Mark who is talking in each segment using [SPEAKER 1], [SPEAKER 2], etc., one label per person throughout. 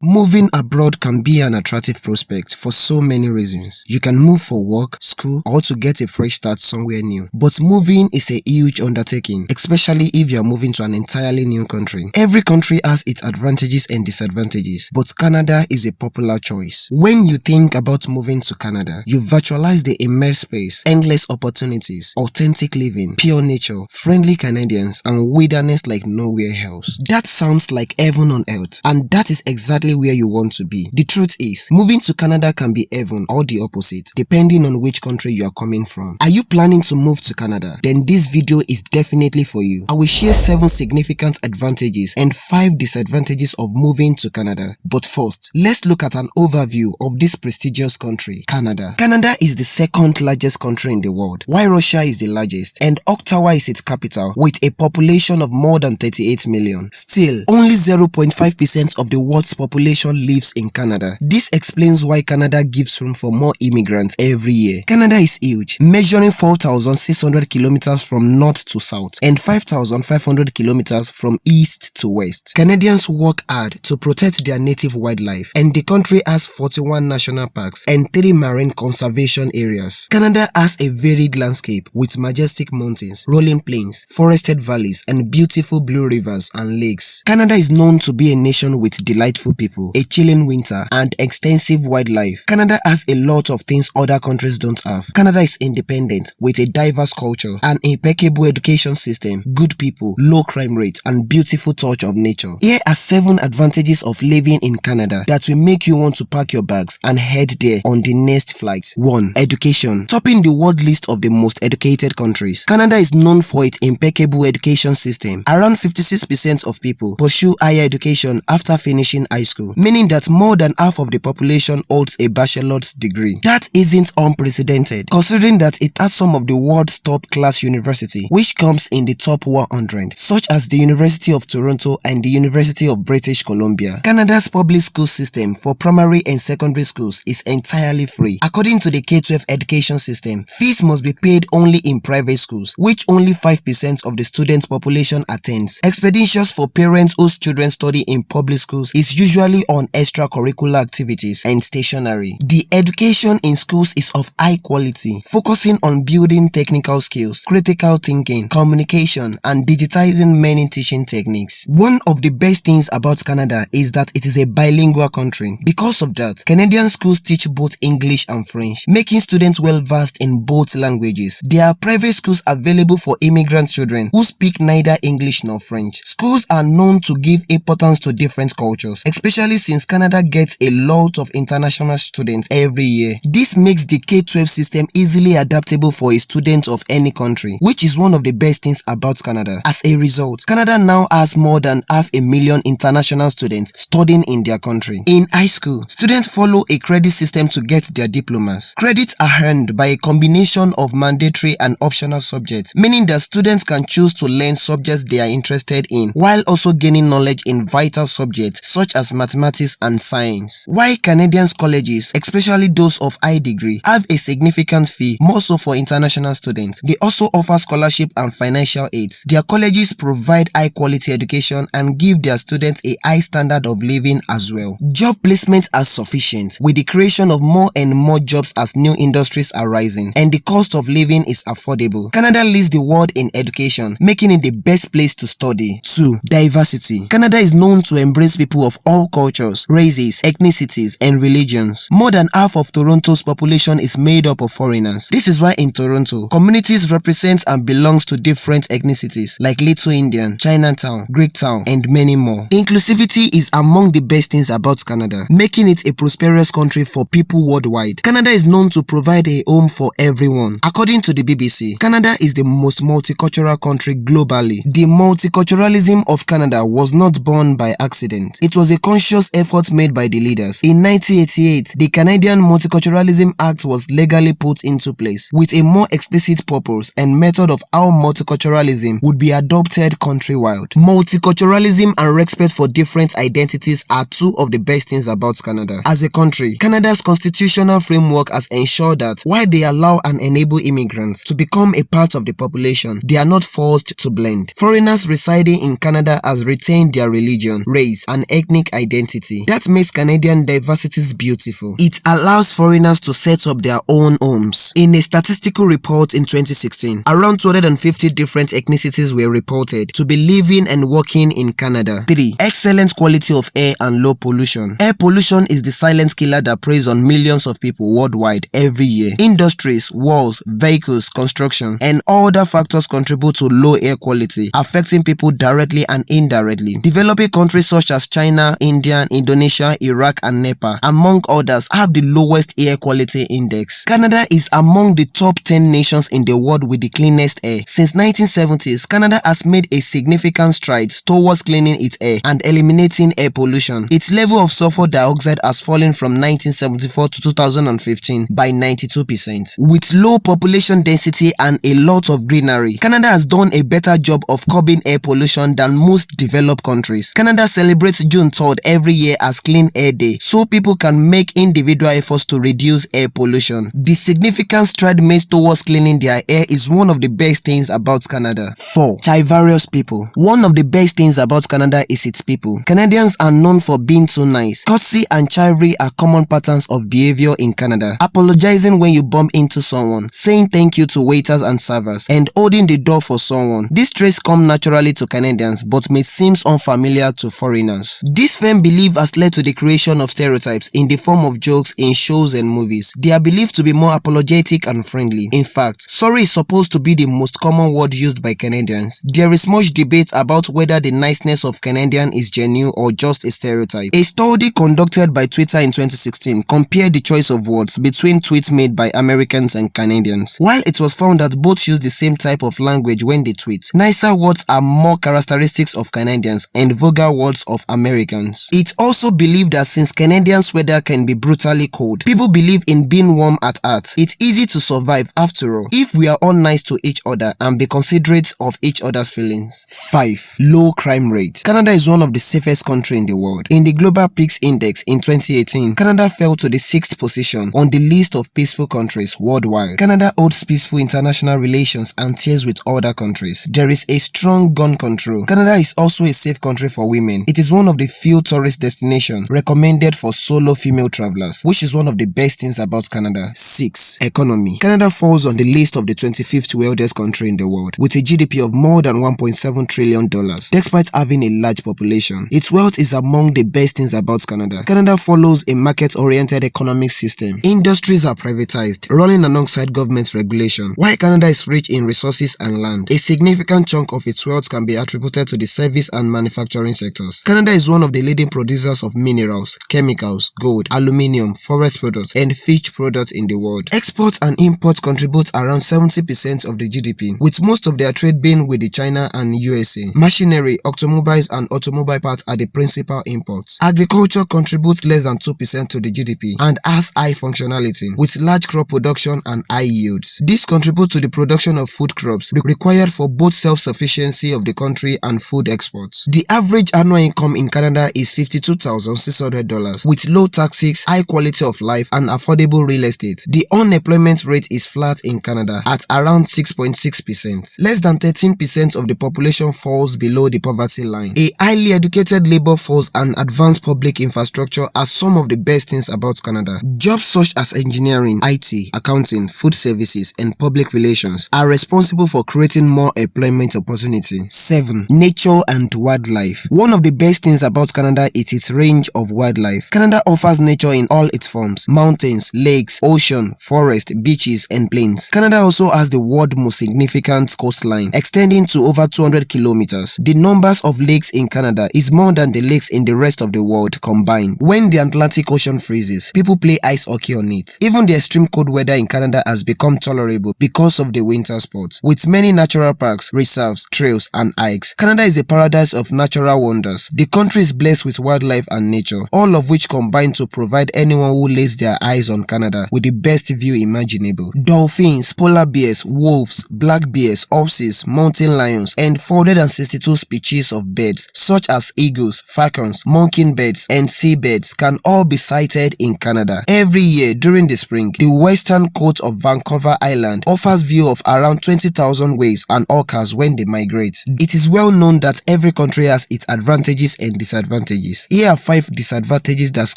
[SPEAKER 1] Moving abroad can be an attractive prospect for so many reasons. You can move for work, school, or to get a fresh start somewhere new. But moving is a huge undertaking, especially if you are moving to an entirely new country. Every country has its advantages and disadvantages, but Canada is a popular choice. When you think about moving to Canada, you virtualize the immense space, endless opportunities, authentic living, pure nature, friendly Canadians, and wilderness like nowhere else. That sounds like heaven on earth, and that is exactly where you want to be. The truth is, moving to Canada can be heaven or the opposite, depending on which country you are coming from. Are you planning to move to Canada? Then this video is definitely for you. I will share 7 significant advantages and 5 disadvantages of moving to Canada. But first, let's look at an overview of this prestigious country, Canada. Canada is the second largest country in the world, while Russia is the largest, and Ottawa is its capital with a population of more than 38 million. Still, only 0.5% of the world's population lives in Canada. This explains why Canada gives room for more immigrants every year. Canada is huge, measuring 4,600 kilometers from north to south and 5,500 kilometers from east to west. Canadians work hard to protect their native wildlife, and the country has 41 national parks and 3 marine conservation areas. Canada has a varied landscape with majestic mountains, rolling plains, forested valleys, and beautiful blue rivers and lakes. Canada is known to be a nation with delightful people, a chilling winter, and extensive wildlife. Canada has a lot of things other countries don't have. Canada is independent with a diverse culture, an impeccable education system, good people, low crime rate, and beautiful touch of nature. Here are 7 advantages of living in Canada that will make you want to pack your bags and head there on the next flight. 1. Education. Topping the world list of the most educated countries, Canada is known for its impeccable education system. Around 56% of people pursue higher education after finishing high school, meaning that more than half of the population holds a bachelor's degree. That isn't unprecedented, considering that it has some of the world's top-class university, which comes in the top 100, such as the University of Toronto and the University of British Columbia. Canada's public school system for primary and secondary schools is entirely free. According to the K-12 education system, fees must be paid only in private schools, which only 5% of the student population attends. Expenditures for parents whose children study in public schools is usually on extracurricular activities and stationery. The education in schools is of high quality, focusing on building technical skills, critical thinking, communication, and digitizing many teaching techniques. One of the best things about Canada is that it is a bilingual country. Because of that, Canadian schools teach both English and French, making students well versed in both languages. There are private schools available for immigrant children who speak neither English nor French. Schools are known to give importance to different cultures, especially since Canada gets a lot of international students every year. This makes the K-12 system easily adaptable for a student of any country, which is one of the best things about Canada. As a result, Canada now has more than 500,000 international students studying in their country. In high school, students follow a credit system to get their diplomas. Credits are earned by a combination of mandatory and optional subjects, meaning that students can choose to learn subjects they are interested in while also gaining knowledge in vital subjects such as mathematics and science. While Canadian colleges, especially those of high degree, have a significant fee, more so for international students, they also offer scholarship and financial aids. Their colleges provide high quality education and give their students a high standard of living as well. Job placements are sufficient, with the creation of more and more jobs as new industries are rising, and the cost of living is affordable. Canada leads the world in education, making it the best place to study. 2. Diversity. Canada is known to embrace people of all cultures, races, ethnicities, and religions. More than half of Toronto's population is made up of foreigners. This is why in Toronto, communities represent and belongs to different ethnicities like Little Indian, Chinatown, Greek Town, and many more. Inclusivity is among the best things about Canada, making it a prosperous country for people worldwide. Canada is known to provide a home for everyone. According to the BBC, Canada is the most multicultural country globally. The multiculturalism of Canada was not born by accident. It was a conscious effort made by the leaders. In 1988, the Canadian Multiculturalism Act was legally put into place with a more explicit purpose and method of how multiculturalism would be adopted countrywide. Multiculturalism and respect for different identities are 2 of the best things about Canada. As a country, Canada's constitutional framework has ensured that while they allow and enable immigrants to become a part of the population, they are not forced to blend. Foreigners residing in Canada has retained their religion, race, and ethnic identity identity. That makes Canadian diversity beautiful. It allows foreigners to set up their own homes. In a statistical report in 2016, around 250 different ethnicities were reported to be living and working in Canada. 3. Excellent quality of air and low pollution. Air pollution is the silent killer that preys on millions of people worldwide every year. Industries, wars, vehicles, construction, and other factors contribute to low air quality, affecting people directly and indirectly. Developing countries such as China, India, Indonesia, Iraq, and Nepal, among others, have the lowest air quality index. Canada is among the top 10 nations in the world with the cleanest air. Since 1970s, Canada has made a significant strides towards cleaning its air and eliminating air pollution. Its level of sulfur dioxide has fallen from 1974 to 2015 by 92%. With low population density and a lot of greenery, Canada has done a better job of curbing air pollution than most developed countries. Canada celebrates June 3rd every year as Clean Air Day, so people can make individual efforts to reduce air pollution. The significant stride made towards cleaning their air is one of the best things about Canada. 4. Chivalrous people. One of the best things about Canada is its people. Canadians are known for being too nice. Courtesy and chivalry are common patterns of behavior in Canada. Apologizing when you bump into someone, saying thank you to waiters and servers, and holding the door for someone. These traits come naturally to Canadians but may seem unfamiliar to foreigners. This firm belief has led to the creation of stereotypes in the form of jokes in shows and movies. They are believed to be more apologetic and friendly. In fact, sorry is supposed to be the most common word used by Canadians. There is much debate about whether the niceness of Canadian is genuine or just a stereotype. A study conducted by Twitter in 2016 compared the choice of words between tweets made by Americans and Canadians. While it was found that both use the same type of language when they tweet, nicer words are more characteristics of Canadians and vulgar words of Americans. It's also believed that since Canadians' weather can be brutally cold, people believe in being warm at heart. It's easy to survive after all if we are all nice to each other and be considerate of each other's feelings. 5. Low crime rate. Canada is one of the safest countries in the world. In the Global Peace Index in 2018, Canada fell to the 6th position on the list of peaceful countries worldwide. Canada holds peaceful international relations and ties with other countries. There is a strong gun control. Canada is also a safe country for women. It is one of the few tourist destinations recommended for solo female travelers, which is one of the best things about Canada. 6. Economy. Canada falls on the list of the 25th wealthiest country in the world, with a GDP of more than $1.7 trillion. Despite having a large population, its wealth is among the best things about Canada. Canada follows a market-oriented economic system. Industries are privatized, running alongside government regulation. While Canada is rich in resources and land, a significant chunk of its wealth can be attributed to the service and manufacturing sectors. Canada is one of the leading producers of minerals, chemicals, gold, aluminium, forest products, and fish products in the world. Exports and imports contribute around 70% of the GDP, with most of their trade being with the China and USA. Machinery, automobiles, and automobile parts are the principal imports. Agriculture contributes less than 2% to the GDP and has high functionality, with large crop production and high yields. This contributes to the production of food crops required for both self-sufficiency of the country and food exports. The average annual income in Canada is $52,600, with low taxes, high quality of life, and affordable real estate. The unemployment rate is flat in Canada at around 6.6%. Less than 13% of the population falls below the poverty line. A highly educated labor force and advanced public infrastructure are some of the best things about Canada. Jobs such as engineering, IT, accounting, food services, and public relations are responsible for creating more employment opportunity. 7. Nature and wildlife. One of the best things about Canada is its range of wildlife. Canada offers nature in all its forms: mountains, lakes, ocean, forest, beaches, and plains. Canada also has the world's most significant coastline, extending to over 200 kilometers. The numbers of lakes in Canada is more than the lakes in the rest of the world combined. When the Atlantic Ocean freezes, people play ice hockey on it. Even the extreme cold weather in Canada has become tolerable because of the winter sports. With many natural parks, reserves, trails, and hikes, Canada is a paradise of natural wonders. The country is blessed with wildlife and nature, all of which combine to provide anyone who lays their eyes on Canada with the best view imaginable. Dolphins, polar bears, wolves, black bears, horses, mountain lions, and 462 species of birds such as eagles, falcons, mockingbirds, and seabirds can all be sighted in Canada. Every year during the spring, the western coast of Vancouver Island offers view of around 20,000 whales and orcas when they migrate. It is well known that every country has its advantages and disadvantages. advantages. Here are 5 disadvantages that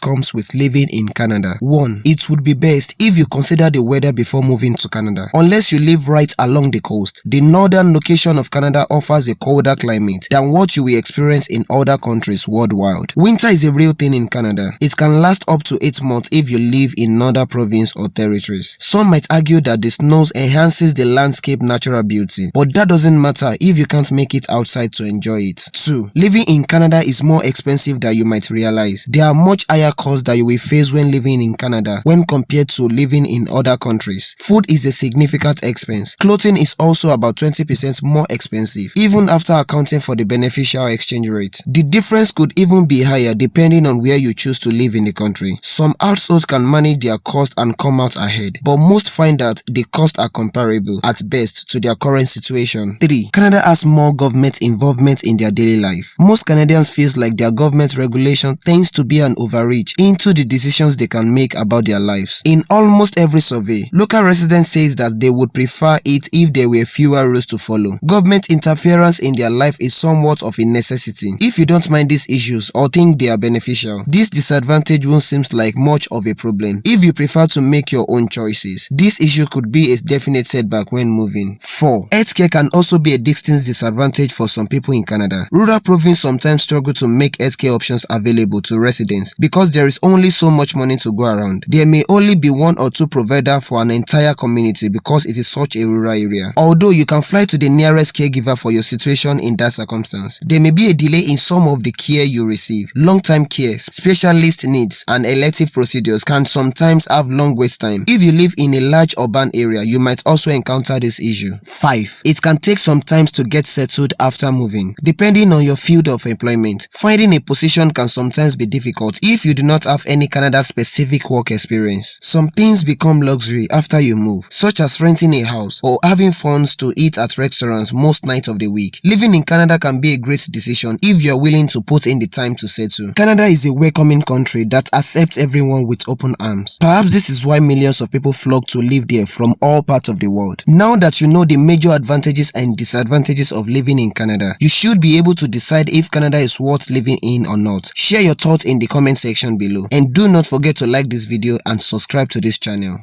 [SPEAKER 1] comes with living in Canada. 1. It would be best if you consider the weather before moving to Canada. Unless you live right along the coast, the northern location of Canada offers a colder climate than what you will experience in other countries worldwide. Winter is a real thing in Canada. It can last up to 8 months if you live in northern province or territories. Some might argue that the snows enhances the landscape natural beauty, but that doesn't matter if you can't make it outside to enjoy it. 2. Living in Canada is more expensive than you might realize. There are much higher costs that you will face when living in Canada when compared to living in other countries. Food is a significant expense. Clothing is also about 20% more expensive, even after accounting for the beneficial exchange rate. The difference could even be higher depending on where you choose to live in the country. Some households can manage their cost and come out ahead, but most find that the costs are comparable at best to their current situation. 3. Canada has more government involvement in their daily life. Most Canadians feel like their government regulation tends to be an overreach into the decisions they can make about their lives. In almost every survey, local residents say that they would prefer it if there were fewer rules to follow. Government interference in their life is somewhat of a necessity. If you don't mind these issues or think they are beneficial, this disadvantage won't seem like much of a problem. If you prefer to make your own choices, this issue could be a definite setback when moving. 4. Healthcare can also be a distinct disadvantage for some people in Canada. Rural provinces sometimes struggle to make healthcare options available to residents because there is only so much money to go around. There may only be 1 or 2 providers for an entire community because it is such a rural area. Although you can fly to the nearest caregiver for your situation in that circumstance, there may be a delay in some of the care you receive. Long-term care, specialist needs, and elective procedures can sometimes have long wait time. If you live in a large urban area, you might also encounter this issue. 5. It can take some time to get settled after moving. Depending on your field of employment, finding a position can sometimes be difficult if you do not have any Canada-specific work experience. Some things become luxury after you move, such as renting a house or having funds to eat at restaurants most nights of the week. Living in Canada can be a great decision if you are willing to put in the time to settle. Canada is a welcoming country that accepts everyone with open arms. Perhaps this is why millions of people flock to live there from all parts of the world. Now that you know the major advantages and disadvantages of living in Canada, you should be able to decide if Canada is worth living in or not. Share your thoughts in the comment section below, and do not forget to like this video and subscribe to this channel.